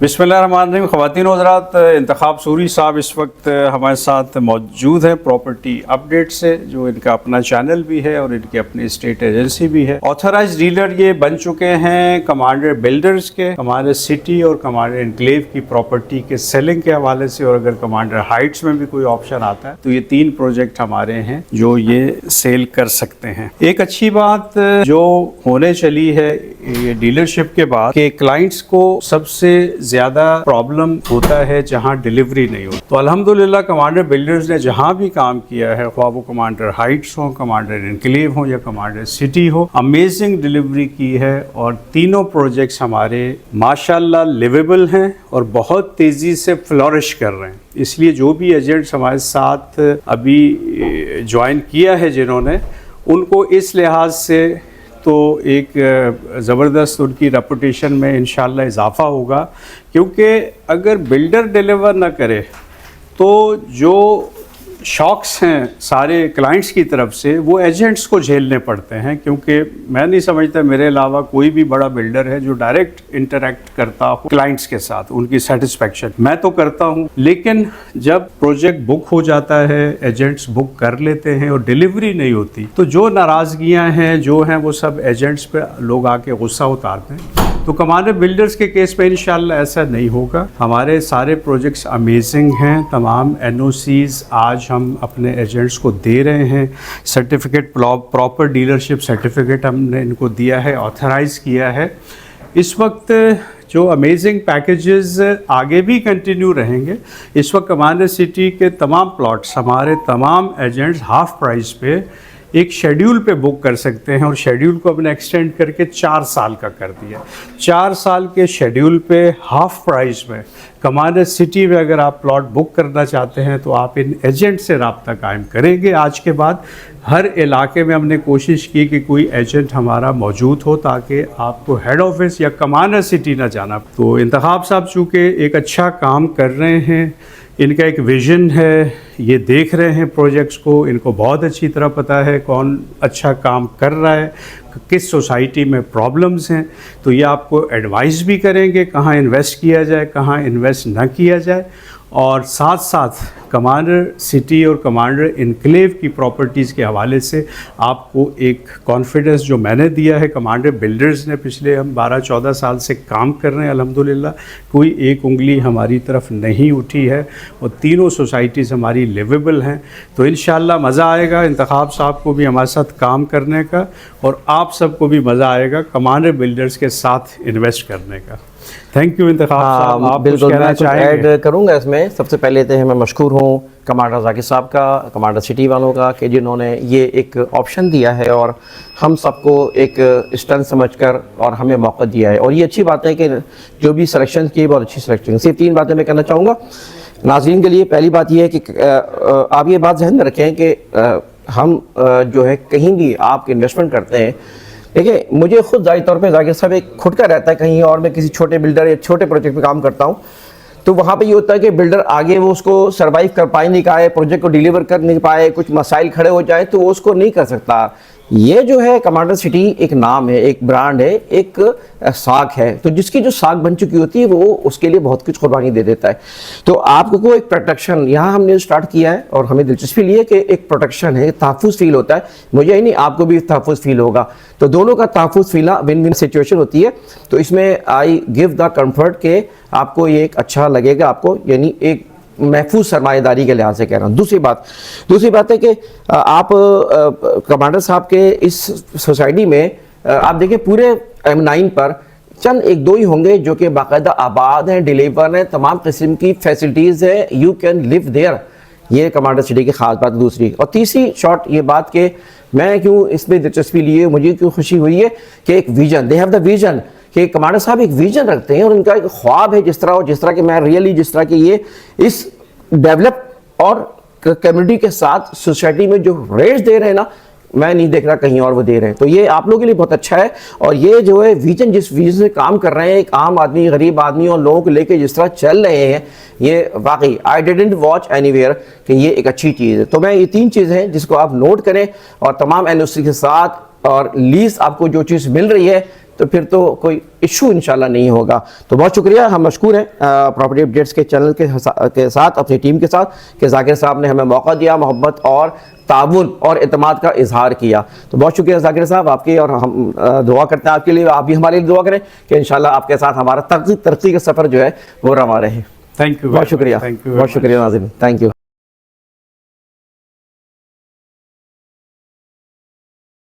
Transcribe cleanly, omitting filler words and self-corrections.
बिस्मिल्लाहिर्रहमानिर्रहीम। ख़वातीन व हज़रात, इंतखाब सूरी साहब इस वक्त हमारे साथ मौजूद हैं प्रॉपर्टी अपडेट से, जो इनका अपना चैनल भी है और इनकी अपनी स्टेट एजेंसी भी है। ऑथराइज डीलर ये बन चुके हैं कमांडर बिल्डर्स के, कमांडर सिटी और कमांडर इनक्लेव की प्रॉपर्टी के सेलिंग के हवाले से, और अगर कमांडर हाइट्स में भी कोई ऑप्शन आता है तो ये 3 प्रोजेक्ट हमारे हैं जो ये सेल कर सकते हैं। एक अच्छी बात जो होने चली है ये डीलरशिप के बाद कि क्लाइंट्स को सबसे ज़्यादा प्रॉब्लम होता है जहां डिलीवरी नहीं होती। तो अल्हम्दुलिल्लाह कमांडर बिल्डर्स ने जहां भी काम किया है, ख्वाह वो कमांडर हाइट्स हो, कमांडर इनक्लेव हो या कमांडर सिटी हो, अमेजिंग डिलीवरी की है। और तीनों प्रोजेक्ट्स हमारे माशाल्लाह लिवेबल हैं और बहुत तेज़ी से फ्लोरिश कर रहे हैं। इसलिए जो भी एजेंट्स हमारे साथ अभी ज्वाइन किया है जिन्होंने, उनको इस लिहाज से तो एक ज़बरदस्त उनकी रेपुटेशन में इंशाल्लाह इजाफ़ा होगा, क्योंकि अगर बिल्डर डिलीवर ना करे तो जो शॉक्स हैं सारे क्लाइंट्स की तरफ से वो एजेंट्स को झेलने पड़ते हैं। क्योंकि मैं नहीं समझता मेरे अलावा कोई भी बड़ा बिल्डर है जो डायरेक्ट इंटरेक्ट करता हो क्लाइंट्स के साथ, उनकी सेटिस्फेक्शन। मैं तो करता हूँ, लेकिन जब प्रोजेक्ट बुक हो जाता है, एजेंट्स बुक कर लेते हैं और डिलीवरी नहीं होती, तो जो नाराज़गियाँ हैं जो हैं वो सब एजेंट्स पे लोग आके गुस्सा उतारते हैं। तो कमांडर बिल्डर्स के केस में इंशाल्लाह ऐसा नहीं होगा। हमारे सारे प्रोजेक्ट्स अमेजिंग हैं। तमाम एनओसीज़ आज हम अपने एजेंट्स को दे रहे हैं। सर्टिफिकेट, प्रॉपर डीलरशिप सर्टिफिकेट हमने इनको दिया है, ऑथराइज़ किया है। इस वक्त जो अमेजिंग पैकेजेस आगे भी कंटिन्यू रहेंगे। इस वक्त कमांडर सिटी के तमाम प्लॉट्स हमारे तमाम एजेंट्स हाफ प्राइस पे एक शेड्यूल पे बुक कर सकते हैं, और शेड्यूल को हमने एक्सटेंड करके 4 साल का कर दिया। 4 साल के शेड्यूल पे हाफ प्राइस में कमांडर सिटी में अगर आप प्लॉट बुक करना चाहते हैं तो आप इन एजेंट से रब्ता कायम करेंगे। आज के बाद हर इलाके में हमने कोशिश की कि कोई एजेंट हमारा मौजूद हो, ताकि आपको हेड ऑफिस या कमांडर सिटी ना जाना। तो इंतखाब साहब चूँकि एक अच्छा काम कर रहे हैं, इनका एक विज़न है, ये देख रहे हैं प्रोजेक्ट्स को, इनको बहुत अच्छी तरह पता है कौन अच्छा काम कर रहा है, किस सोसाइटी में प्रॉब्लम्स हैं। तो ये आपको एडवाइस भी करेंगे कहाँ इन्वेस्ट किया जाए, कहाँ इन्वेस्ट ना किया जाए। और साथ साथ कमांडर सिटी और कमांडर इनक्लेव की प्रॉपर्टीज़ के हवाले से आपको एक कॉन्फिडेंस जो मैंने दिया है, कमांडर बिल्डर्स ने पिछले हम 12-14 साल से काम कर रहे हैं, अल्हम्दुलिल्लाह कोई एक उंगली हमारी तरफ नहीं उठी है, और तीनों सोसाइटीज़ हमारी लिवेबल हैं। तो इंशाल्लाह मज़ा आएगा इंतखाब साहब को भी हमारे साथ काम करने का, और आप सबको भी मज़ा आएगा कमांडर बिल्डर्स के साथ इन्वेस्ट करने का। थैंक यू इंतखाब साहब। आप बिल्कुल, मैं कुछ ऐड करूँगा इसमें। सबसे पहले तो मैं मशकूर हूँ कमांडर जाकिर साहब का, कमांडर सिटी वालों का, कि जिन्होंने ये एक ऑप्शन दिया है और हम सबको एक स्ट्रेंथ समझकर और हमें मौका दिया है। और ये अच्छी बात है कि जो भी सिलेक्शन की बहुत अच्छी सिलेक्शन। सिर्फ 3 बातें मैं कहना चाहूँगा नाज़रीन के लिए। पहली बात ये है कि आप ये बात ज़हन में रखें कि हम जो है कहीं भी आप इन्वेस्टमेंट करते हैं, देखिए मुझे खुद ज़ाहिर तौर पे जाकिर साहब एक खुटका रहता है कहीं और मैं किसी छोटे बिल्डर या छोटे प्रोजेक्ट पे काम करता हूँ, तो वहाँ पे ये होता है कि बिल्डर आगे वो उसको सर्वाइव कर पाए नहीं पाए, प्रोजेक्ट को डिलीवर कर नहीं पाए, कुछ मसाइल खड़े हो जाए तो वो उसको नहीं कर सकता। ये जो है कमांडर सिटी एक नाम है, एक ब्रांड है, एक साख है, तो जिसकी जो साख बन चुकी होती है वो उसके लिए बहुत कुछ कुर्बानी दे देता है। तो आपको एक प्रोटेक्शन यहाँ हमने स्टार्ट किया है, और हमें दिलचस्पी ली है कि एक प्रोटेक्शन है, तहफ़्फ़ुज़ फील होता है। मुझे ही नहीं, आपको भी तहफ़्फ़ुज़ फील होगा, तो दोनों का तहफ़्फ़ुज़ फीला विन विन सिचुएशन होती है। तो इसमें आई गिव द कम्फर्ट के आपको ये एक अच्छा लगेगा, आपको यानी एक महफूज सरमाएदारी के लिहाज से कह रहा हूँ। दूसरी बात है कि आप कमांडर साहब के इस सोसाइटी में आप देखिए पूरे M9 पर चंद 1-2 ही होंगे जो कि बाकायदा आबाद हैं, डिलीवर हैं, तमाम किस्म की फैसिलिटीज़ है, यू कैन लिव देयर। ये कमांडर सिटी की खास बात। दूसरी और तीसरी शॉर्ट ये बात कि मैं क्यों इसमें दिलचस्पी ली है, मुझे क्यों खुशी हुई है कि एक vision, they have the vision, कि कमांडर साहब एक विजन रखते हैं और उनका एक ख्वाब है, जिस तरह कि मैं रियली जिस तरह कि ये इस डेवलप और कम्युनिटी के साथ सोसाइटी में जो रेट्स दे रहे हैं ना, मैं नहीं देख रहा कहीं और वो दे रहे हैं। तो ये आप लोगों के लिए बहुत अच्छा है। और ये जो है विजन, जिस विजन से काम कर रहे हैं, एक आम आदमी, गरीब आदमी और लोगों को लेके जिस तरह चल रहे हैं, ये वाकई आई डिडंट वॉच एनीवेयर कि ये एक अच्छी चीज़ है। तो मैं ये 3 चीज़ें हैं जिसको आप नोट करें, और तमाम एनओसी के साथ और लीज आपको जो चीज़ मिल रही है تو پھر تو کوئی ایشو انشاءاللہ نہیں ہوگا. تو بہت شکریہ, ہم مشکور ہیں پراپرٹی اپڈیٹس کے چینل کے ساتھ, اپنی ٹیم کے ساتھ, کہ ذاکر صاحب نے ہمیں موقع دیا, محبت اور تعاون اور اعتماد کا اظہار کیا. تو بہت شکریہ ذاکر صاحب آپ کی, اور ہم دعا کرتے ہیں آپ کے لیے, آپ بھی ہمارے لیے دعا کریں کہ انشاءاللہ آپ کے ساتھ ہمارا ترقی کا سفر جو ہے وہ رواں رہے. تھینک یو, بہت شکریہ, بہت شکریہ ناظرین, تھینک یو.